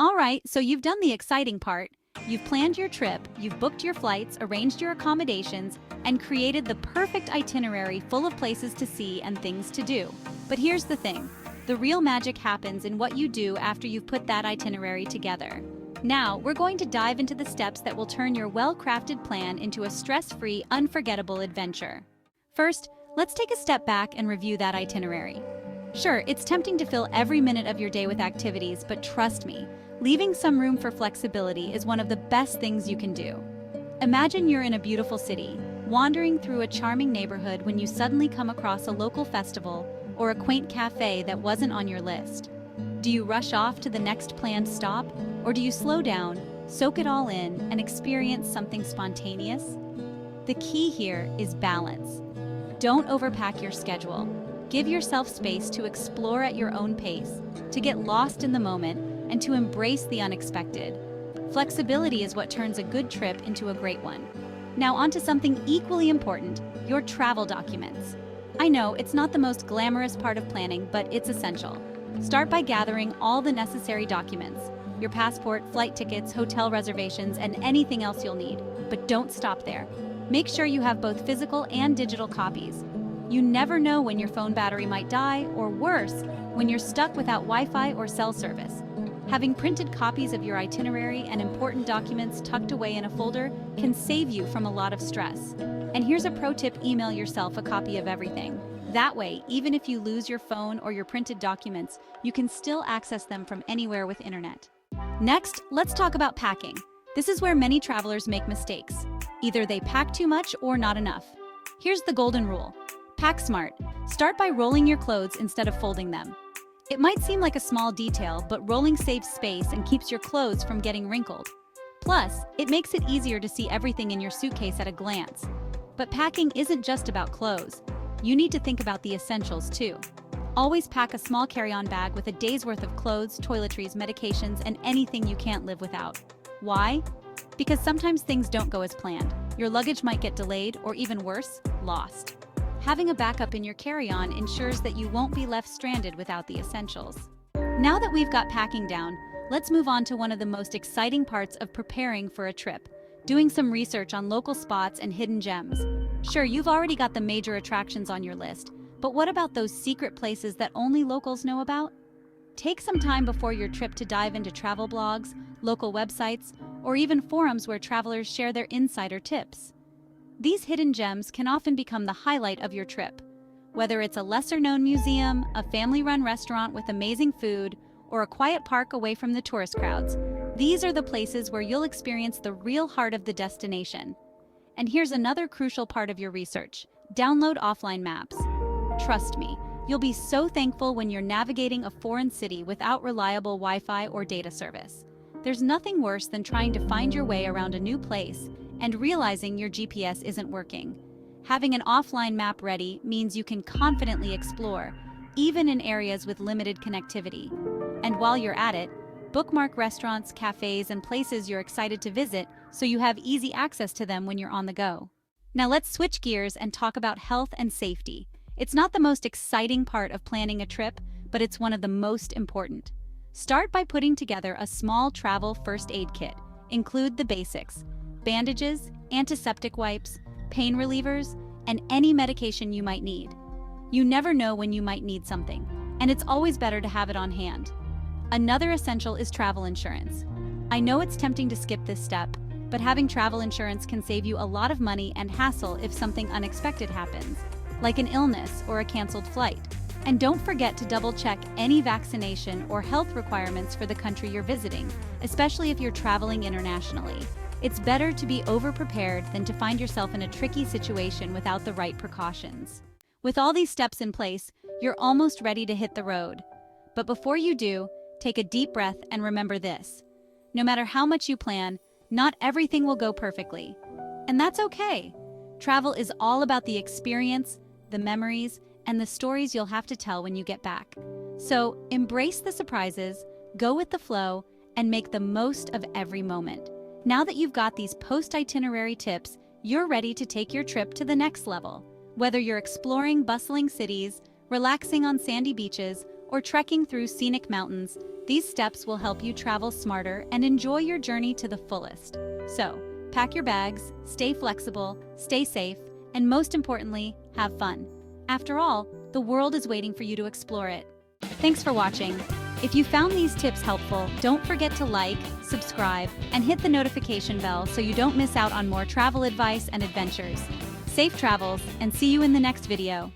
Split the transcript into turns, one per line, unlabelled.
All right, so you've done the exciting part. You've planned your trip, you've booked your flights, arranged your accommodations, and created the perfect itinerary full of places to see and things to do. But here's the thing. The real magic happens in what you do after you've put that itinerary together. Now, we're going to dive into the steps that will turn your well-crafted plan into a stress-free, unforgettable adventure. First, let's take a step back and review that itinerary. Sure, it's tempting to fill every minute of your day with activities, but trust me, leaving some room for flexibility is one of the best things you can do. Imagine you're in a beautiful city, wandering through a charming neighborhood when you suddenly come across a local festival or a quaint cafe that wasn't on your list. Do you rush off to the next planned stop, or do you slow down, soak it all in, and experience something spontaneous? The key here is balance. Don't overpack your schedule. Give yourself space to explore at your own pace, to get lost in the moment, and to embrace the unexpected. Flexibility is what turns a good trip into a great one. Now onto something equally important, your travel documents. I know it's not the most glamorous part of planning, but it's essential. Start by gathering all the necessary documents, your passport, flight tickets, hotel reservations, and anything else you'll need. But don't stop there. Make sure you have both physical and digital copies. You never know when your phone battery might die, or worse, when you're stuck without Wi-Fi or cell service. Having printed copies of your itinerary and important documents tucked away in a folder can save you from a lot of stress. And here's a pro tip: email yourself a copy of everything. That way, even if you lose your phone or your printed documents, you can still access them from anywhere with internet. Next, let's talk about packing. This is where many travelers make mistakes. Either they pack too much or not enough. Here's the golden rule. Pack smart. Start by rolling your clothes instead of folding them. It might seem like a small detail, but rolling saves space and keeps your clothes from getting wrinkled. Plus, it makes it easier to see everything in your suitcase at a glance. But packing isn't just about clothes. You need to think about the essentials too. Always pack a small carry-on bag with a day's worth of clothes, toiletries, medications, and anything you can't live without. Why? Because sometimes things don't go as planned. Your luggage might get delayed, or even worse, lost. Having a backup in your carry-on ensures that you won't be left stranded without the essentials. Now that we've got packing down, let's move on to one of the most exciting parts of preparing for a trip: doing some research on local spots and hidden gems. Sure, you've already got the major attractions on your list, but what about those secret places that only locals know about? Take some time before your trip to dive into travel blogs, local websites, or even forums where travelers share their insider tips. These hidden gems can often become the highlight of your trip. Whether it's a lesser-known museum, a family-run restaurant with amazing food, or a quiet park away from the tourist crowds, these are the places where you'll experience the real heart of the destination. And here's another crucial part of your research: download offline maps. Trust me, you'll be so thankful when you're navigating a foreign city without reliable Wi-Fi or data service. There's nothing worse than trying to find your way around a new place and realizing your GPS isn't working. Having an offline map ready means you can confidently explore, even in areas with limited connectivity. And while you're at it, bookmark restaurants, cafes, and places you're excited to visit so you have easy access to them when you're on the go. Now let's switch gears and talk about health and safety. It's not the most exciting part of planning a trip, but it's one of the most important. Start by putting together a small travel first aid kit. Include the basics: bandages, antiseptic wipes, pain relievers, and any medication you might need. You never know when you might need something, and it's always better to have it on hand. Another essential is travel insurance. I know it's tempting to skip this step, but having travel insurance can save you a lot of money and hassle if something unexpected happens, like an illness or a canceled flight. And don't forget to double-check any vaccination or health requirements for the country you're visiting, especially if you're traveling internationally. It's better to be over-prepared than to find yourself in a tricky situation without the right precautions. With all these steps in place, you're almost ready to hit the road. But before you do, take a deep breath and remember this: no matter how much you plan, not everything will go perfectly. And that's okay. Travel is all about the experience, the memories, and the stories you'll have to tell when you get back. So embrace the surprises, go with the flow, and make the most of every moment. Now that you've got these post-itinerary tips, you're ready to take your trip to the next level. Whether you're exploring bustling cities, relaxing on sandy beaches, or trekking through scenic mountains, these steps will help you travel smarter and enjoy your journey to the fullest. So, pack your bags, stay flexible, stay safe, and most importantly, have fun. After all, the world is waiting for you to explore it. Thanks for watching. If you found these tips helpful, don't forget to like, subscribe, and hit the notification bell so you don't miss out on more travel advice and adventures. Safe travels, and see you in the next video.